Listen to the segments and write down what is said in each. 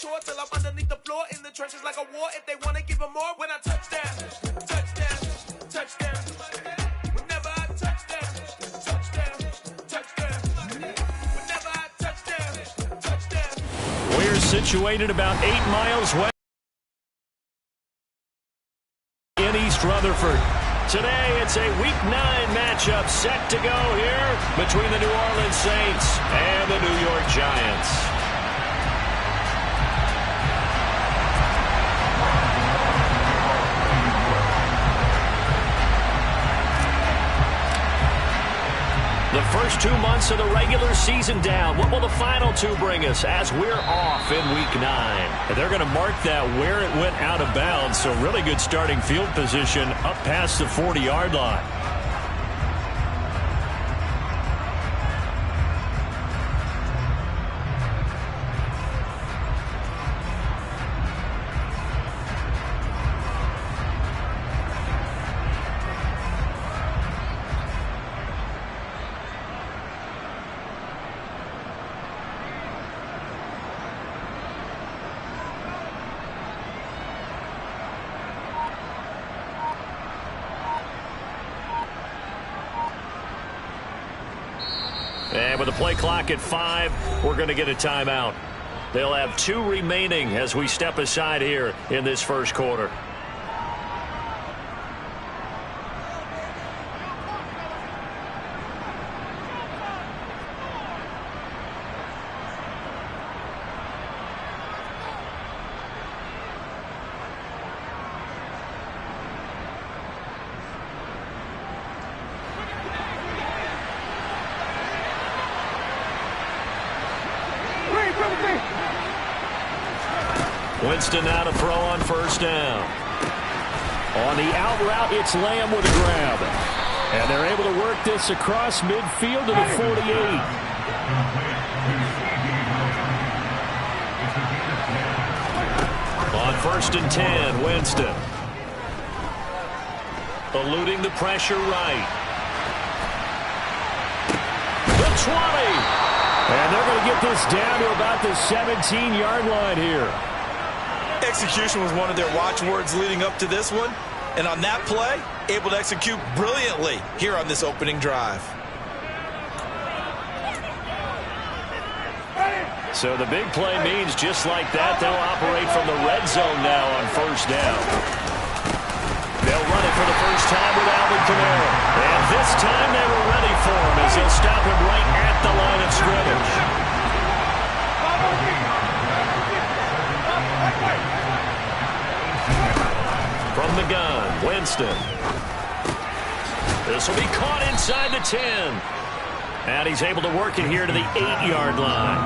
chore till I'm underneath the floor in the trenches like a war. If they want to give them more, when I touch down, touchdown, touchdown. Whenever I touch down, touchdown, touchdown. Whenever I touch down, touchdown. We're situated about 8 miles west in East Rutherford. Today, it's a Week 9 matchup set to go here between the New Orleans Saints and the New York Giants. The first 2 months of the regular season down. What will the final 2 bring us as we're off in Week 9? And they're going to mark that where it went out of bounds, so really good starting field position up past the 40-yard line. And with the play clock at 5, we're going to get a timeout. They'll have 2 remaining as we step aside here in this first quarter. Winston now to throw on first down. On the out route, it's Lamb with a grab. And they're able to work this across midfield to the 48. On first and 10, Winston. Eluding the pressure right. The 20. And they're going to get this down to about the 17-yard line here. Execution was one of their watchwords leading up to this one. And on that play, able to execute brilliantly here on this opening drive. So the big play means just like that, they'll operate from the red zone now on first down. They'll run it for the first time with Alvin Kamara. And this time they were ready for him as he'll stop him right at the line of scrimmage. From the gun, Winston. This will be caught inside the 10. And he's able to work it here to the 8-yard line.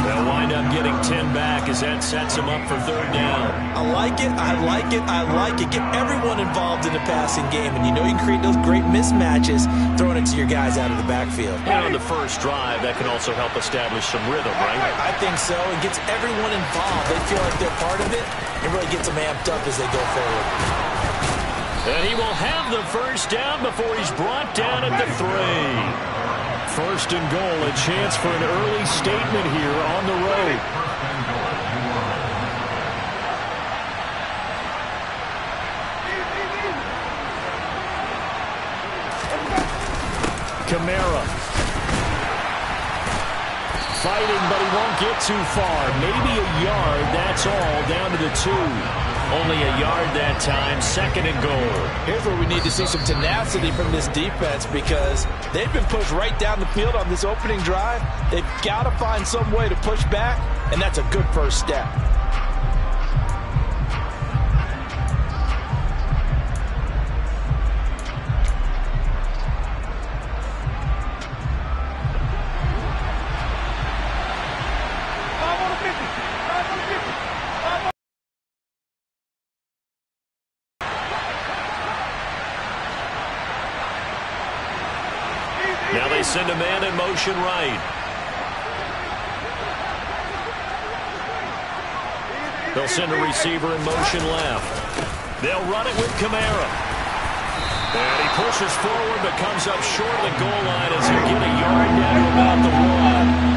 They'll wind up getting 10 back as that sets him up for third down. I like it, I like it, I like it. Get everyone involved in the passing game. And you know you can create those great mismatches throwing it to your guys out of the backfield. And on the first drive, that can also help establish some rhythm, right? I think so. It gets everyone involved. They feel like they're part of it. It really gets them amped up as they go forward. And he will have the first down before he's brought down at the 3. First and goal, a chance for an early statement here on the road. Kamara. Fighting, but he won't get too far. Maybe a yard, that's all, down to the 2. Only a yard that time, second and goal. Here's where we need to see some tenacity from this defense because they've been pushed right down the field on this opening drive. They've got to find some way to push back, and that's a good first step. Now they send a man in motion right. They'll send a receiver in motion left. They'll run it with Kamara. And he pushes forward but comes up short of the goal line as he'll get a yard down to about the 1.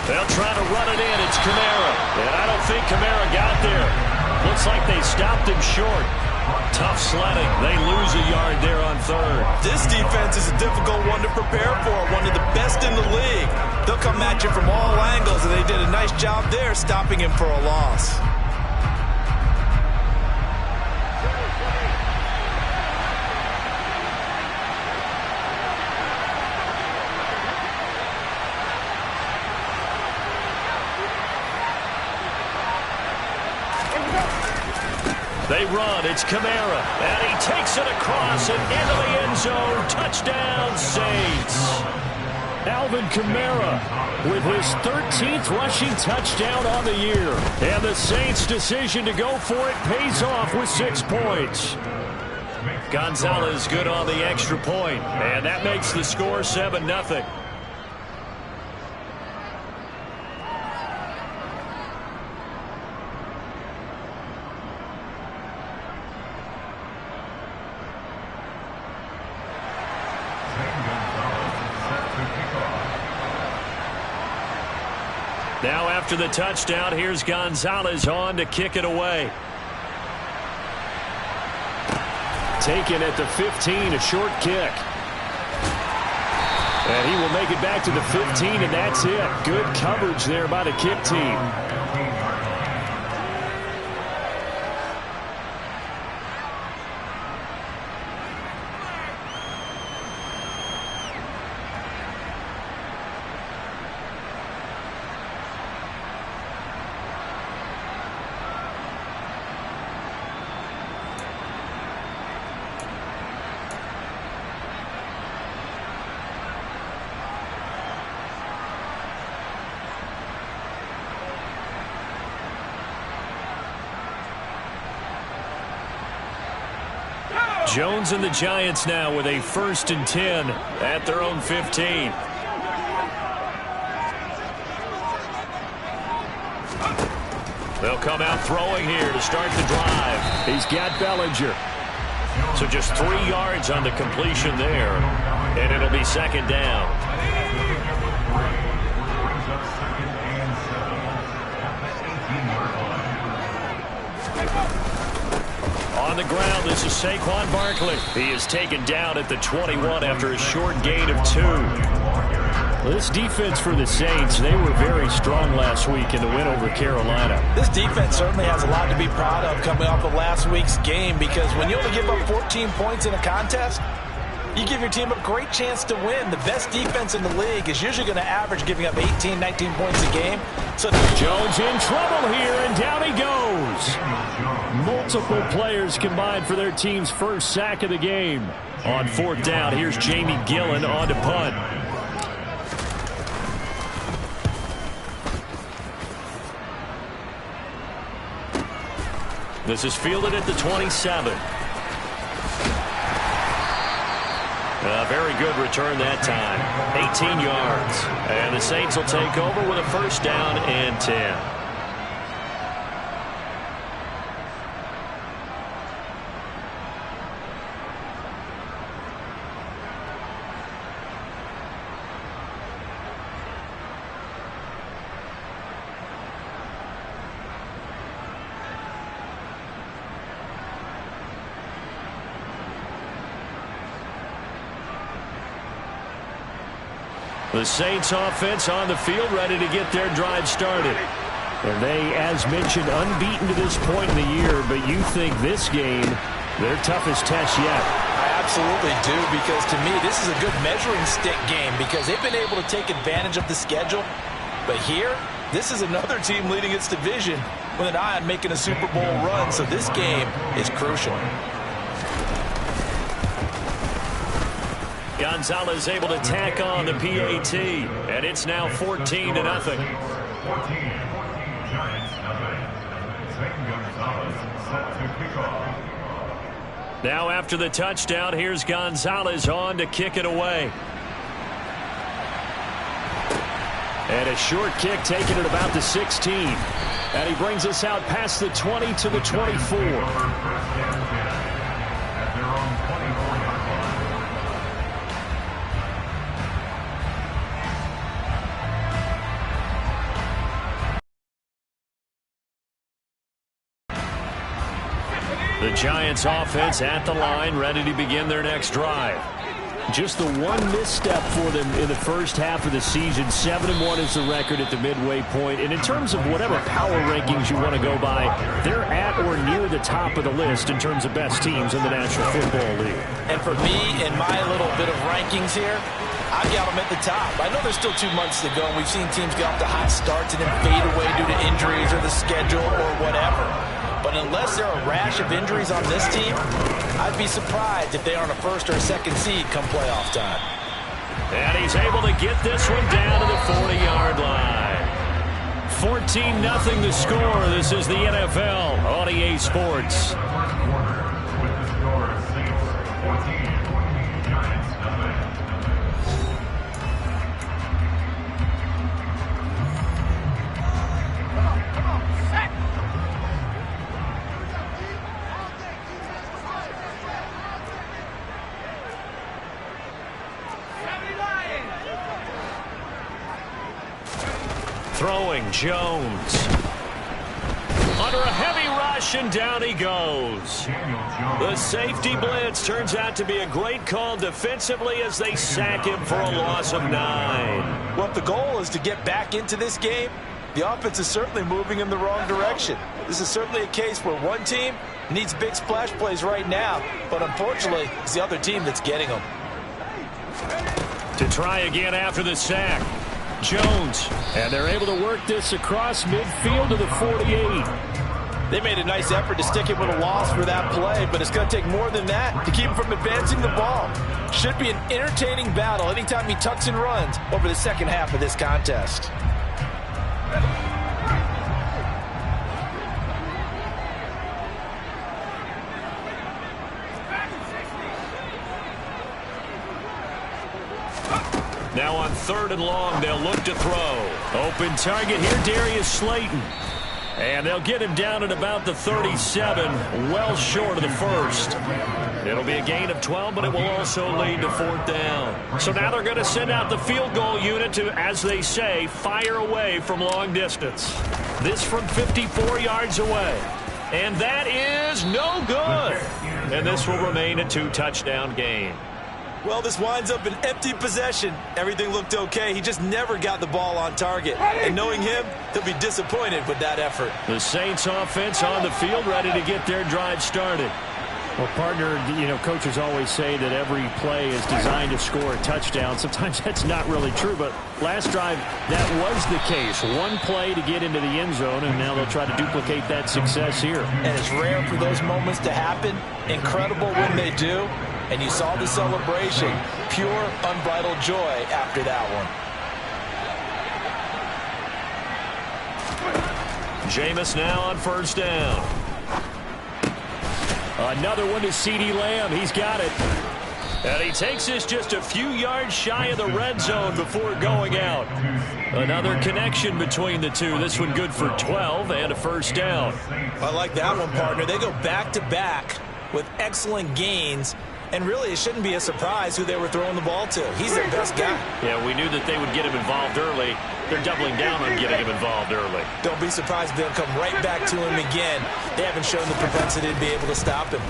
They'll try to run it in. It's Kamara. And I don't think Kamara got there. Looks like they stopped him short. Tough sledding. They lose a yard there on third. This defense is a difficult one to prepare for, one of the best in the league. They'll come at you from all angles, and they did a nice job there stopping him for a loss. They run. It's Kamara. And he takes it across and into the end zone. Touchdown, Saints. Alvin Kamara with his 13th rushing touchdown on the year. And the Saints' decision to go for it pays off with 6 points. Gonzalez good on the extra point. And that makes the score 7-0. Now after the touchdown, here's Gonzalez on to kick it away. Taken at the 15, a short kick. And he will make it back to the 15, and that's it. Good coverage there by the kick team. Jones and the Giants now with a 1st and 10 at their own 15. They'll come out throwing here to start the drive. He's got Bellinger. So just 3 yards on the completion there, and it'll be 2nd down. On the ground, this is Saquon Barkley. He is taken down at the 21 after a short gain of 2. This defense for the Saints, they were very strong last week in the win over Carolina. This defense certainly has a lot to be proud of coming off of last week's game, because when you only give up 14 points in a contest, you give your team a great chance to win. The best defense in the league is usually going to average giving up 18, 19 points a game. So Jones in trouble here, and down he goes. Multiple players combined for their team's first sack of the game. On 4th down, here's Jamie Gillen on to punt. This is fielded at the 27. A very good return that time. 18 yards. And the Saints will take over with a 1st down and 10. The Saints offense on the field, ready to get their drive started. And they, as mentioned, unbeaten to this point in the year, but you think this game, their toughest test yet? I absolutely do, because to me, this is a good measuring stick game, because they've been able to take advantage of the schedule. But here, this is another team leading its division with an eye on making a Super Bowl run, so this game is crucial. Gonzalez able to tack on the PAT, and it's now 14-0. Now after the touchdown, here's Gonzalez on to kick it away. And a short kick taken at about the 16. And he brings us out past the 20 to the 24. The Giants offense at the line, ready to begin their next drive. Just the one misstep for them in the first half of the season. 7-1 is the record at the midway point. And in terms of whatever power rankings you want to go by, they're at or near the top of the list in terms of best teams in the National Football League. And for me, in my little bit of rankings here, I've got them at the top. I know there's still 2 months to go, and we've seen teams get off to hot starts and then fade away due to injuries or the schedule or whatever. But unless there are a rash of injuries on this team, I'd be surprised if they aren't a first or a second seed come playoff time. And he's able to get this one down to the 40-yard line. 14-0 the score. This is the NFL on EA Sports. Throwing Jones. Under a heavy rush, and down he goes. The safety blitz turns out to be a great call defensively as they sack him for a loss of 9. Well, if the goal is to get back into this game, the offense is certainly moving in the wrong direction. This is certainly a case where one team needs big splash plays right now, but unfortunately, it's the other team that's getting them. To try again after the sack. Jones, and they're able to work this across midfield to the 48. They made a nice effort to stick him with a loss for that play, but it's going to take more than that to keep him from advancing the ball. Should be an entertaining battle anytime he tucks and runs over the second half of this contest. Now on 3rd and long, they'll look to throw. Open target here, Darius Slayton. And they'll get him down at about the 37, well short of the first. It'll be a gain of 12, but it will also lead to 4th down. So now they're going to send out the field goal unit to, as they say, fire away from long distance. This from 54 yards away. And that is no good. And this will remain a 2-touchdown game. Well, this winds up an empty possession. Everything looked okay. He just never got the ball on target. And knowing him, he'll be disappointed with that effort. The Saints offense on the field ready to get their drive started. Well, partner, coaches always say that every play is designed to score a touchdown. Sometimes that's not really true, but last drive, that was the case. One play to get into the end zone, and now they'll try to duplicate that success here. And it's rare for those moments to happen. Incredible when they do. And you saw the celebration. Pure, unbridled joy after that one. Jameis now on 1st down. Another one to CeeDee Lamb. He's got it. And he takes this just a few yards shy of the red zone before going out. Another connection between the two. This one good for 12 and a 1st down. I like that one, partner. They go back-to-back with excellent gains. And really, it shouldn't be a surprise who they were throwing the ball to. He's their best guy. Yeah, we knew that they would get him involved early. They're doubling down on getting him involved early. Don't be surprised if they'll come right back to him again. They haven't shown the propensity to be able to stop him.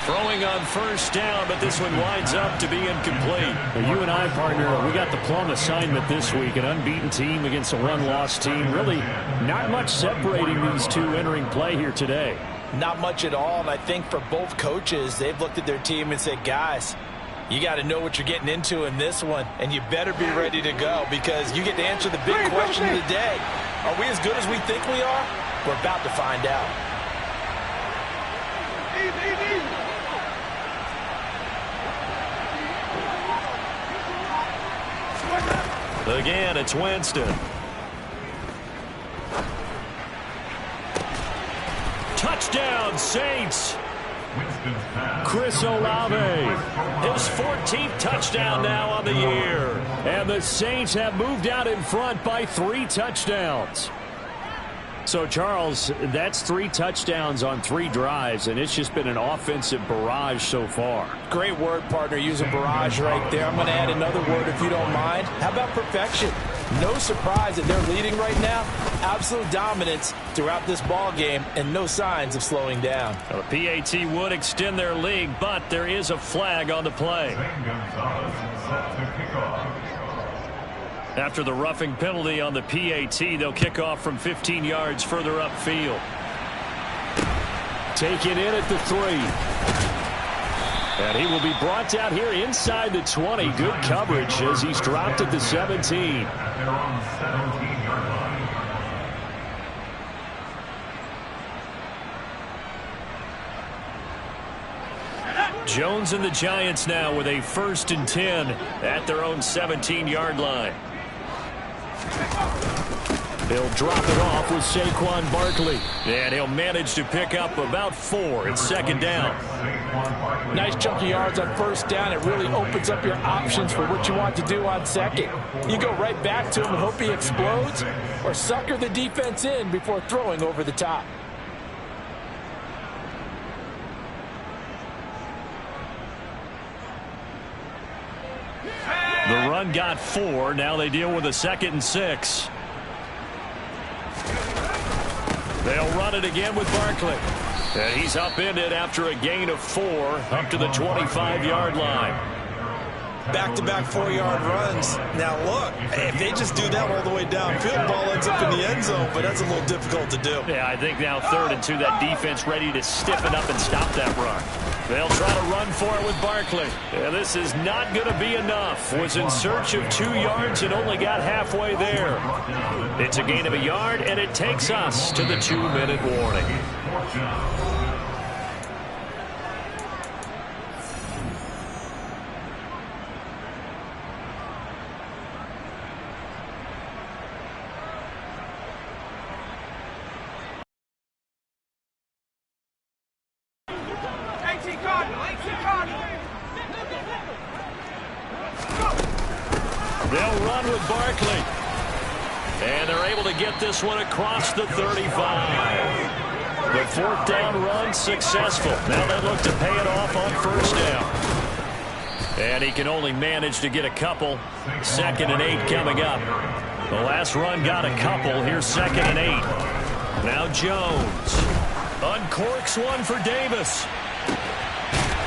Throwing on 1st down, but this one winds up to be incomplete. Well, you and I, partner, we got the plum assignment this week. An unbeaten team against a one-loss team. Really not much separating these two entering play here today. Not much at all, and I think for both coaches, they've looked at their team and said, guys, you got to know what you're getting into in this one, and you better be ready to go because you get to answer the big question of the day. Are we as good as we think we are? We're about to find out. Again, it's Winston. Touchdown, Saints. Chris Olave, his 14th touchdown now on the year. And the Saints have moved out in front by 3 touchdowns. So, Charles, that's 3 touchdowns on 3 drives, and it's just been an offensive barrage so far. Great word, partner, using barrage right there. I'm going to add another word if you don't mind. How about perfection? No surprise that they're leading right now. Absolute dominance throughout this ball game and no signs of slowing down. Well, the PAT would extend their lead, but there is a flag on the play. After the roughing penalty on the PAT, they'll kick off from 15 yards further upfield. Taken in at the 3. And he will be brought down here inside the 20. Good coverage as he's dropped at the 17. Jones and the Giants now with a 1st and 10 at their own 17-yard line. He'll drop it off with Saquon Barkley. And he'll manage to pick up about 4. It's 2nd down. Nice chunk of yards on 1st down. It really opens up your options for what you want to do on 2nd. You go right back to him and hope he explodes, or sucker the defense in before throwing over the top. The run got 4. Now they deal with a 2nd and 6. They'll run it again with Barkley. And he's upended after a gain of 4 up to the 25-yard line. Back-to-back 4-yard runs. Now, look, if they just do that all the way downfield, ball ends up in the end zone, but that's a little difficult to do. Yeah, I think now 3rd and 2, that defense ready to stiffen up and stop that run. They'll try to run for it with Barkley. Yeah, this is not going to be enough. Was in search of 2 yards and only got halfway there. It's a gain of a yard, and it takes us to the 2-minute warning. They'll run with Barkley. And they're able to get this one across the 35. The 4th down run successful. Now they look to pay it off on 1st down. And he can only manage to get a couple. 2nd and 8 coming up. The last run got a couple. Here's 2nd and 8. Now Jones uncorks one for Davis.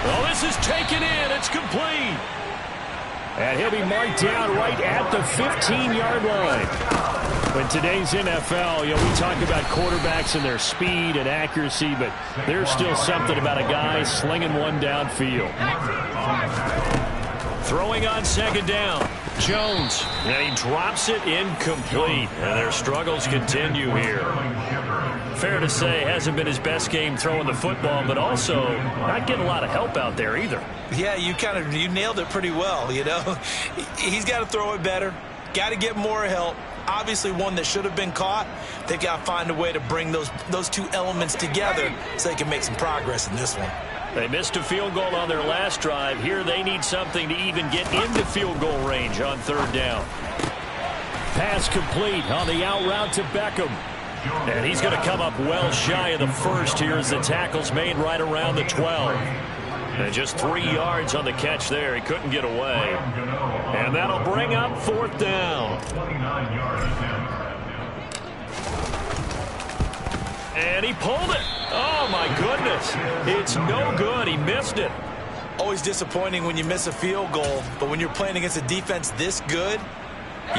Oh, this is taken in. It's complete. And he'll be marked down right at the 15-yard line. In today's NFL, we talk about quarterbacks and their speed and accuracy, but there's still something about a guy slinging one downfield. Throwing on 2nd down. Jones, and he drops it incomplete. And their struggles continue here. Fair to say, hasn't been his best game throwing the football, but also not getting a lot of help out there either. Yeah, you nailed it pretty well, He's got to throw it better, got to get more help. Obviously one that should have been caught. They got to find a way to bring those 2 elements together so they can make some progress in this one. They missed a field goal on their last drive. Here they need something to even get into field goal range on 3rd down. Pass complete on the out route to Beckham. And he's going to come up well shy of the 1st here as the tackle's made right around the 12. And just 3 yards on the catch there. He couldn't get away. And that'll bring up 4th down. And he pulled it. Oh, my goodness. It's no good. He missed it. Always disappointing when you miss a field goal, but when you're playing against a defense this good,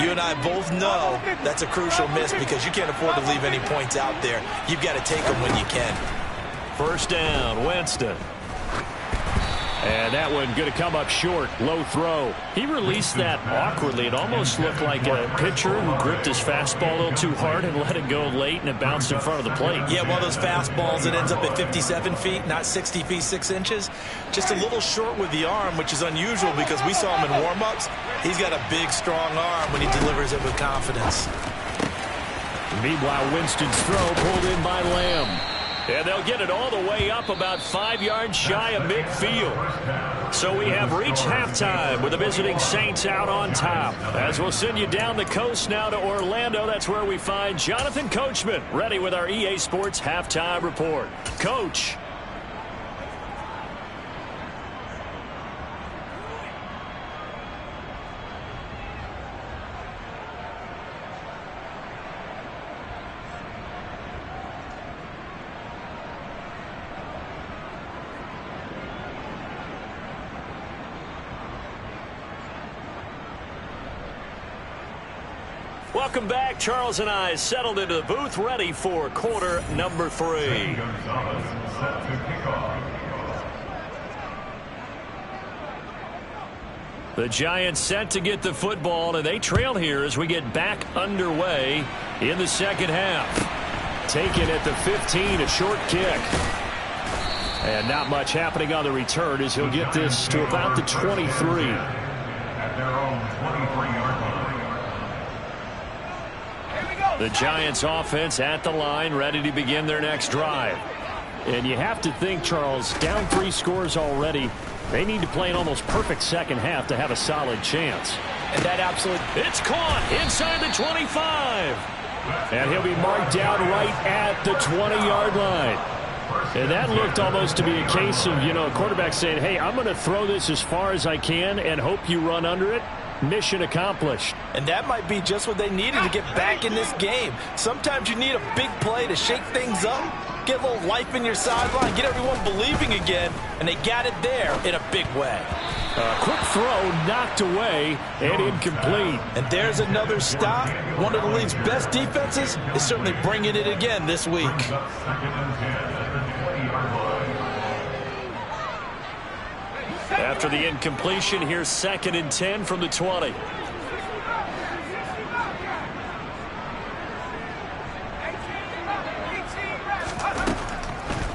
you and I both know that's a crucial miss because you can't afford to leave any points out there. You've got to take them when you can. 1st down, Winston. And that one going to come up short. Low throw. He released that awkwardly. It almost looked like a pitcher who gripped his fastball a little too hard and let it go late, and it bounced in front of the plate. Yeah, one of those fastballs that ends up at 57 feet, not 60 feet, 6 inches. Just a little short with the arm, which is unusual because we saw him in warm-ups. He's got a big, strong arm when he delivers it with confidence. Meanwhile, Winston's throw pulled in by Lamb. And they'll get it all the way up about 5 yards shy of midfield. So we have reached halftime with the visiting Saints out on top. As we'll send you down the coast now to Orlando, that's where we find Jonathan Coachman ready with our EA Sports Halftime Report. Coach. Welcome back. Charles and I settled into the booth, ready for quarter number 3. The Giants set to get the football, and they trail here as we get back underway in the second half. Taken at the 15, a short kick. And not much happening on the return as he'll get this to about the 23. At their own 23-yard line. The Giants offense at the line, ready to begin their next drive. And you have to think, Charles, down 3 scores already. They need to play an almost perfect second half to have a solid chance. And that absolutely... It's caught inside the 25. And he'll be marked down right at the 20-yard line. And that looked almost to be a case of, a quarterback saying, hey, I'm going to throw this as far as I can and hope you run under it. Mission accomplished. And that might be just what they needed to get back in this game. Sometimes you need a big play to shake things up, get a little life in your sideline, get everyone believing again, and they got it there in a big way. A quick throw knocked away and incomplete. And there's another stop. One of the league's best defenses is certainly bringing it again this week. After the incompletion, here's 2nd and 10 from the 20.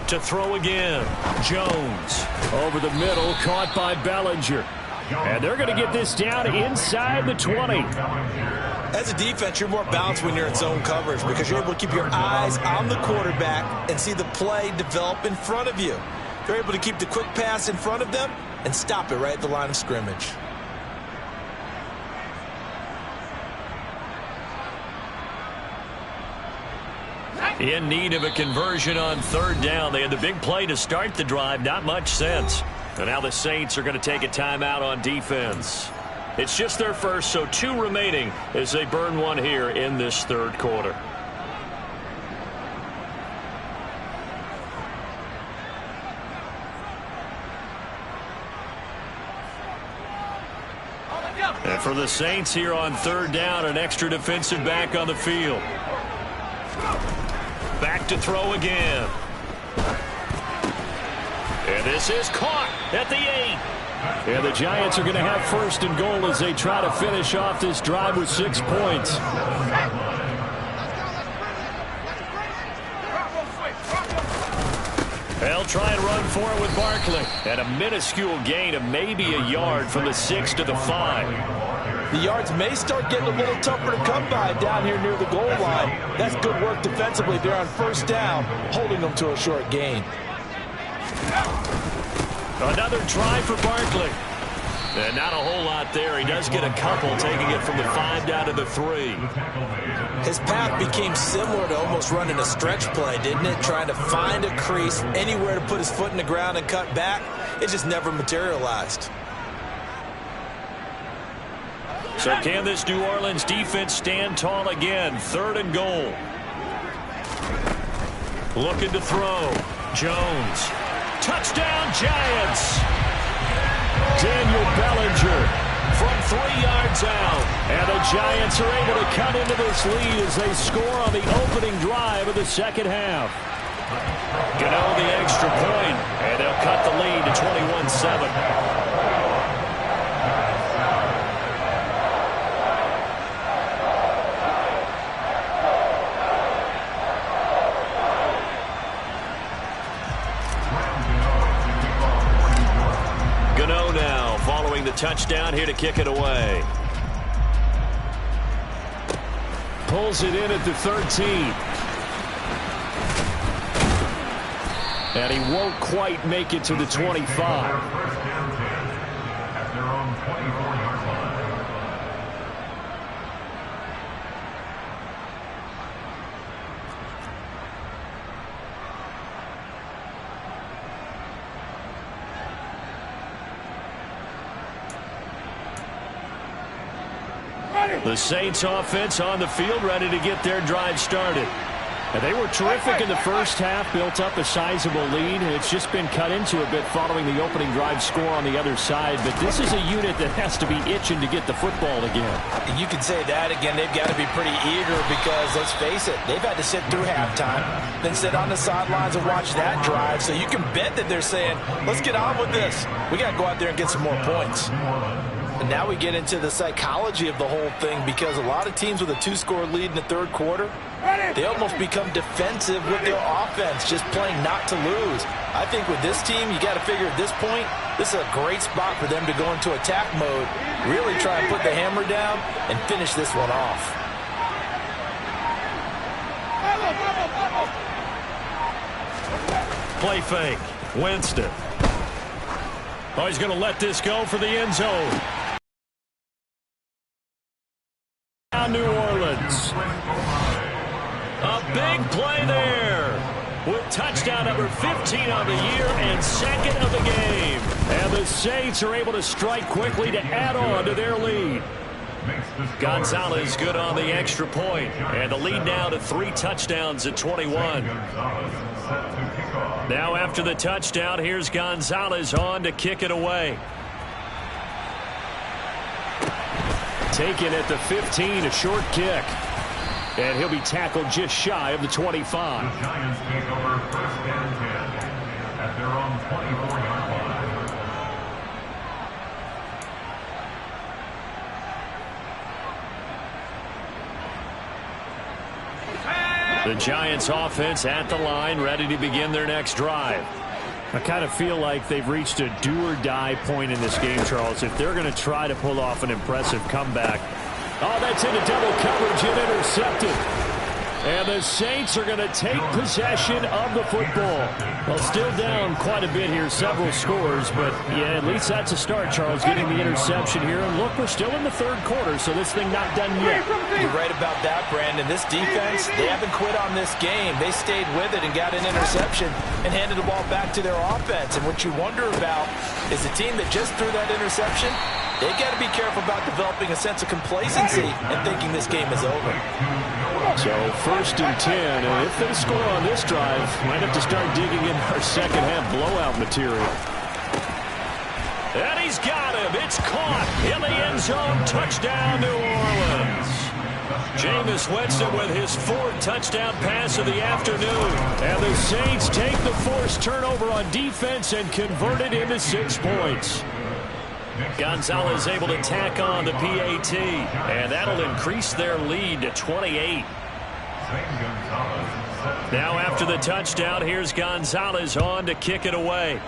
To throw again. Jones over the middle, caught by Bellinger. And they're going to get this down inside the 20. As a defense, you're more balanced when you're in zone coverage because you're able to keep your eyes on the quarterback and see the play develop in front of you. You're able to keep the quick pass in front of them and stop it right at the line of scrimmage. In need of a conversion on 3rd down. They had the big play to start the drive. Not much sense. And now the Saints are going to take a timeout on defense. It's just their first, so 2 remaining as they burn one here in this 3rd quarter. And for the Saints here on 3rd down, an extra defensive back on the field. Back to throw again. And this is caught at the 8. And the Giants are going to have 1st and goal as they try to finish off this drive with 6 points. They'll try and run for it with Barkley. And a minuscule gain of maybe a yard from the 6 to the 5. The yards may start getting a little tougher to come by down here near the goal line. That's good work defensively there on 1st down, holding them to a short gain. Another try for Barkley. And not a whole lot there. He does get a couple, taking it from the 5 down to the 3. His path became similar to almost running a stretch play, didn't it? Trying to find a crease, anywhere to put his foot in the ground and cut back. It just never materialized. So can this New Orleans defense stand tall again? 3rd and goal. Looking to throw. Jones. Touchdown, Giants. Daniel Bellinger from 3 yards out. And the Giants are able to cut into this lead as they score on the opening drive of the second half. Gano the extra point, and they'll cut the lead to 21-7. The touchdown here to kick it away. Pulls it in at the 13. And he won't quite make it to the 25. The Saints offense on the field, ready to get their drive started. And they were terrific in the first half, built up a sizable lead, and it's just been cut into a bit following the opening drive score on the other side. But this is a unit that has to be itching to get the football again. And you can say that again. They've got to be pretty eager because, let's face it, they've had to sit through halftime, then sit on the sidelines and watch that drive. So you can bet that they're saying, let's get on with this. We got to go out there and get some more points. And now we get into the psychology of the whole thing, because a lot of teams with a 2-score lead in the third quarter, they almost become defensive with their offense, just playing not to lose. I think with this team, you got to figure at this point, this is a great spot for them to go into attack mode, really try and put the hammer down and finish this one off. Play fake. Winston. Oh, he's going to let this go for the end zone. Now New Orleans. A big play there with touchdown number 15 on the year and second of the game. And the Saints are able to strike quickly to add on to their lead. Gonzalez good on the extra point, and the lead now to 3 touchdowns at 21. Now after the touchdown, here's Gonzalez on to kick it away. Taken at the 15, a short kick. And he'll be tackled just shy of the 25. The Giants take over first and 10 at their own 24-yard line. The Giants offense at the line, ready to begin their next drive. I kind of feel like they've reached a do-or-die point in this game, Charles. If they're going to try to pull off an impressive comeback. Oh, that's into double coverage and intercepted. And the Saints are going to take possession of the football. Well, still down quite a bit here, several scores, but yeah, at least that's a start, Charles, getting the interception here. And look, we're still in the third quarter, so this thing not done yet. You're right about that, Brandon. This defense, they haven't quit on this game. They stayed with it and got an interception and handed the ball back to their offense. And what you wonder about is the team that just threw that interception, they got to be careful about developing a sense of complacency and thinking this game is over. So first and 10, and if they score on this drive, might have to start digging in our second half blowout material. And he's got him. It's caught in the end zone. Touchdown, New Orleans. Jameis Winston with his 4th touchdown pass of the afternoon. And the Saints take the forced turnover on defense and convert it into 6 points. Gonzalez able to tack on the PAT, and that'll increase their lead to 28. Now after the touchdown, here's Gonzalez on to kick it away.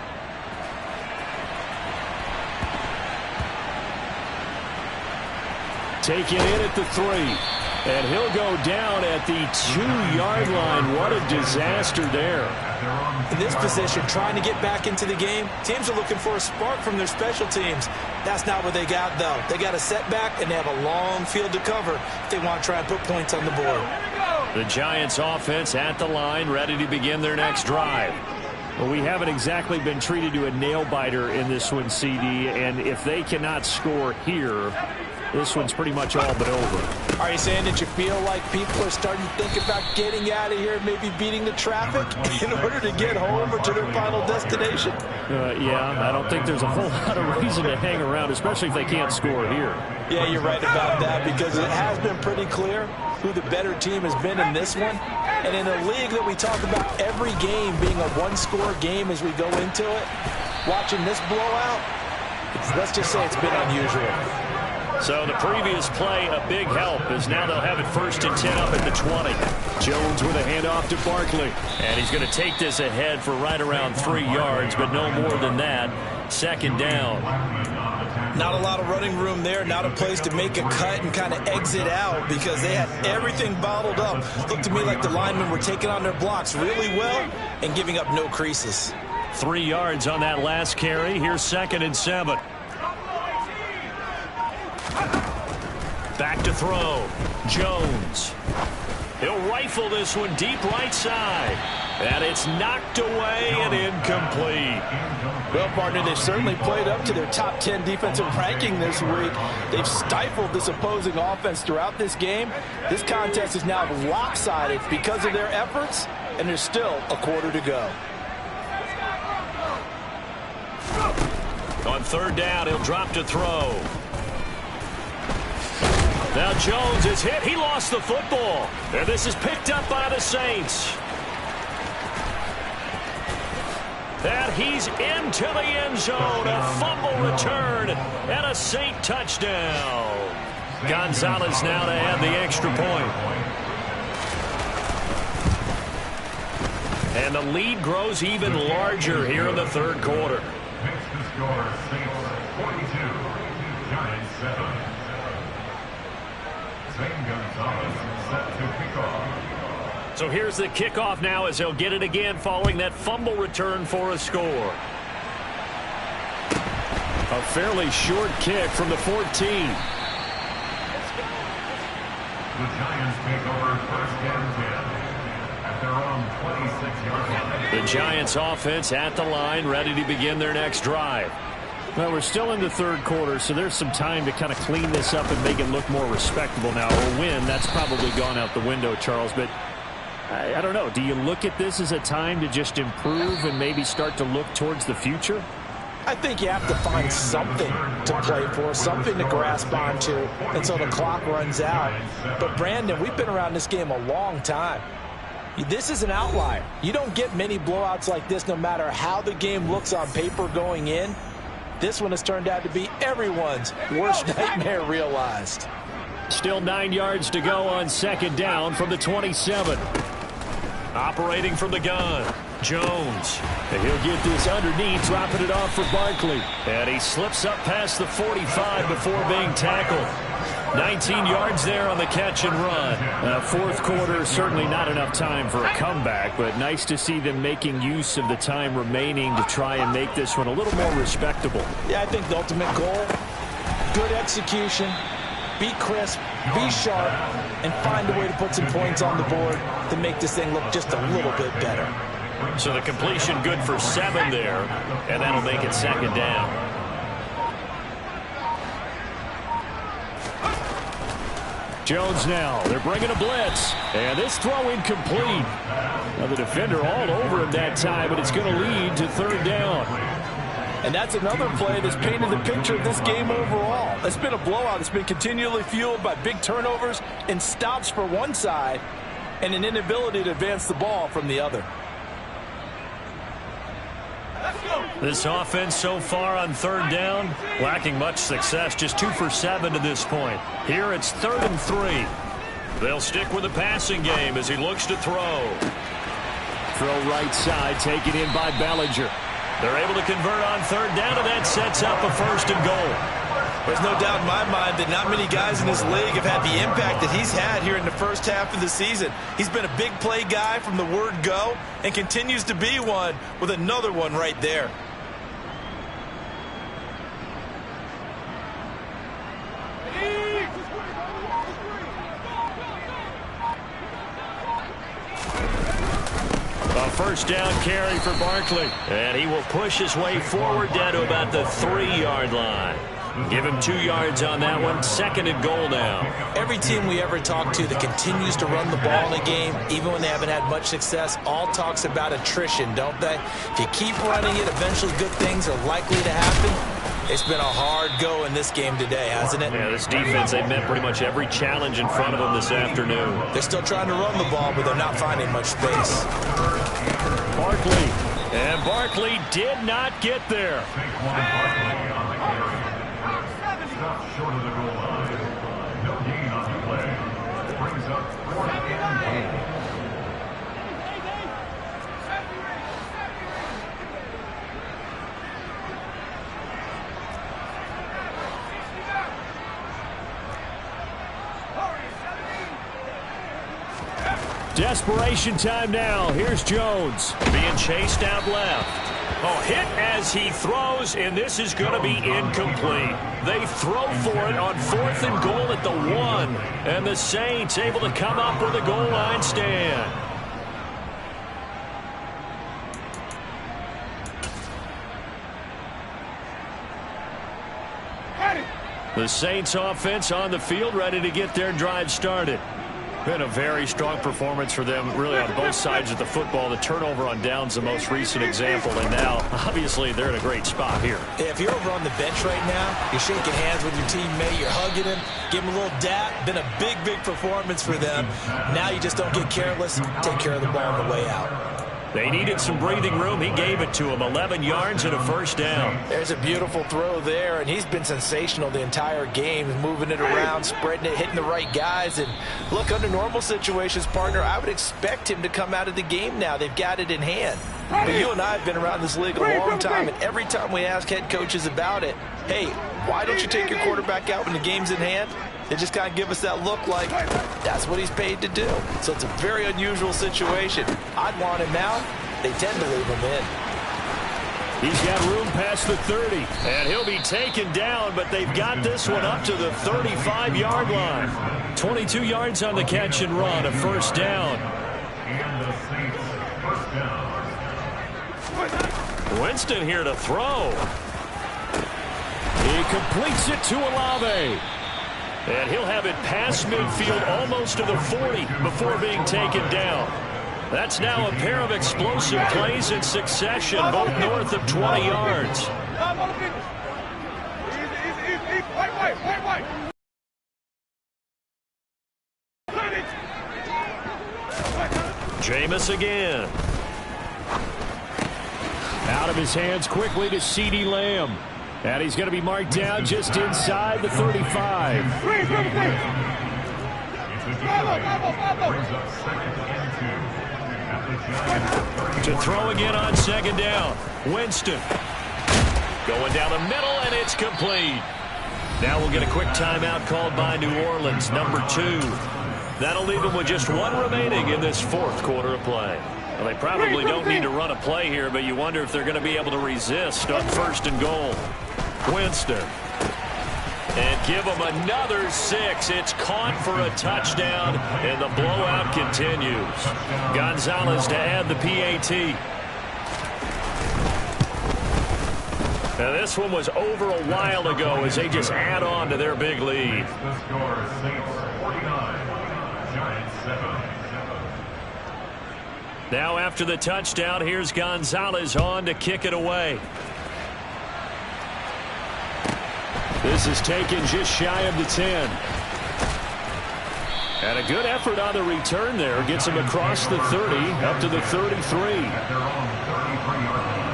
Taken in at the 3. And he'll go down at the 2-yard line. What a disaster there. In this position, trying to get back into the game, teams are looking for a spark from their special teams. That's not what they got, though. They got a setback, and they have a long field to cover if they want to try and put points on the board. The Giants offense at the line, ready to begin their next drive. Well, we haven't exactly been treated to a nail-biter in this one, CD, and if they cannot score here, this one's pretty much all but over. Are you saying that you feel like people are starting to think about getting out of here, maybe beating the traffic in order to get home or to their final destination? Yeah, I don't think there's a whole lot of reason to hang around, especially if they can't score here. Yeah, you're right about that, because it has been pretty clear who the better team has been in this one. And in a league that we talk about every game being a 1-score game as we go into it, watching this blowout, let's just say it's been unusual. So the previous play, a big help, as now they'll have it 1st and 10 up at the 20. Jones with a handoff to Barkley. And he's going to take this ahead for right around 3 yards, but no more than that. 2nd down. Not a lot of running room there, not a place to make a cut and kind of exit out, because they had everything bottled up. Looked to me like the linemen were taking on their blocks really well and giving up no creases. 3 yards on that last carry. Here's 2nd and 7. Back to throw. Jones. He'll rifle this one deep right side. And it's knocked away and incomplete. Well, partner, they've certainly played up to their top 10 defensive ranking this week. They've stifled this opposing offense throughout this game. This contest is now lopsided because of their efforts, and there's still a quarter to go. On third down, he'll drop to throw. Now Jones is hit. He lost the football. And this is picked up by the Saints. And he's into the end zone. A fumble return and a Saint touchdown. Gonzalez now to add the extra point. And the lead grows even larger here in the third quarter. Makes the score Saints 42, Giants 7. Zane Gonzalez set to kick off. So here's the kickoff now as he'll get it again following that fumble return for a score. A fairly short kick from the 14. The Giants take over first and 10 at their own 26-yard line. The Giants offense at the line, ready to begin their next drive. Well, we're still in the third quarter, so there's some time to kind of clean this up and make it look more respectable now. A win, that's probably gone out the window, Charles, but I don't know. Do you look at this as a time to just improve and maybe start to look towards the future? I think you have to find something to play for, something to grasp onto until the clock runs out. But, Brandon, we've been around this game a long time. This is an outlier. You don't get many blowouts like this no matter how the game looks on paper going in. This one has turned out to be everyone's worst nightmare realized. Still 9 yards to go on second down from the 27. Operating from the gun, Jones. And he'll get this underneath, dropping it off for Barkley. And he slips up past the 45 before being tackled. 19 yards there on the catch and run. Fourth quarter, certainly not enough time for a comeback, but nice to see them making use of the time remaining to try and make this one a little more respectable. Yeah, I think the ultimate goal, good execution, be crisp, be sharp, and find a way to put some points on the board to make this thing look just a little bit better. So the completion good for 7 there, and that'll make it second down. Jones now. They're bringing a blitz. And this throw incomplete. Now the defender all over him that time, but it's going to lead to third down. And that's another play that's painted the picture of this game overall. It's been a blowout. It's been continually fueled by big turnovers and stops for one side and an inability to advance the ball from the other. This offense so far on third down, lacking much success, just 2 for 7 to this point. Here it's 3rd and 3. They'll stick with the passing game as he looks to throw. Throw right side, taken in by Bellinger. They're able to convert on third down, and that sets up a 1st and goal. There's no doubt in my mind that not many guys in this league have had the impact that he's had here in the first half of the season. He's been a big play guy from the word go and continues to be one with another one right there. A 1st down carry for Barkley. And he will push his way forward down to about the 3-yard line. Give him 2 yards on that one. 2nd and goal now. Every team we ever talk to that continues to run the ball in a game, even when they haven't had much success, all talks about attrition, don't they? If you keep running it, eventually good things are likely to happen. It's been a hard go in this game today, hasn't it? Yeah, this defense, they met pretty much every challenge in front of them this afternoon. They're still trying to run the ball, but they're not finding much space. Barkley. And Barkley did not get there. Stopped short of the goal line. No gain on the play. Brings up 4th and 8. Desperation time now. Here's Jones. Being chased out left. Oh, hit as he throws, and this is going to be incomplete. They throw for it on 4th and goal at the 1, and the Saints able to come up with a goal line stand. The Saints offense on the field, ready to get their drive started. Been a very strong performance for them, really, on both sides of the football. The turnover on downs, the most recent example, and now, obviously, they're in a great spot here. Yeah, if you're over on the bench right now, you're shaking hands with your teammate, you're hugging him, give him a little dap. Been a big, big performance for them. Now you just don't get careless. Take care of the ball on the way out. They needed some breathing room. He gave it to him. 11 yards and a first down. There's a beautiful throw there, and he's been sensational the entire game, moving it around, spreading it, hitting the right guys. And look, under normal situations, partner, I would expect him to come out of the game now. They've got it in hand. But you and I have been around this league a long time, and every time we ask head coaches about it, hey, why don't you take your quarterback out when the game's in hand? They just kind of give us that look like that's what he's paid to do. So it's a very unusual situation. I'd want him out. They tend to leave him in. He's got room past the 30, and he'll be taken down, but they've got this one up to the 35-yard line. 22 yards on the catch and run, a first down. And the Saints first down. Winston here to throw. He completes it to Olave. And he'll have it past midfield almost to the 40 before being taken down. That's now a pair of explosive plays in succession, both north of 20 yards. Jameis again. Out of his hands quickly to CeeDee Lamb. And he's going to be marked down just inside the 35. To throw again on second down. Winston. Going down the middle, and it's complete. Now we'll get a quick timeout called by New Orleans, number 2. That'll leave them with just 1 remaining in this 4th quarter of play. Well, they probably don't need to run a play here, but you wonder if they're going to be able to resist on 1st and goal. Winston. And give them another 6. It's caught for a touchdown, and the blowout continues. Gonzalez to add the PAT. Now, this one was over a while ago as they just add on to their big lead. The score is Saints 49, Giants 7. Now after the touchdown, here's Gonzalez on to kick it away. This is taken just shy of the 10. And a good effort on the return there. Gets him across the 30, up to the 33. At their own 33-yard line.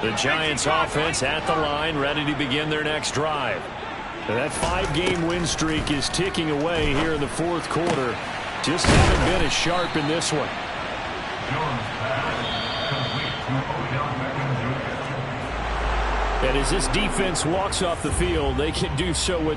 The Giants offense at the line, ready to begin their next drive. That 5-game win streak is ticking away here in the 4th quarter. Just haven't been as sharp in this one. And as this defense walks off the field, they can do so with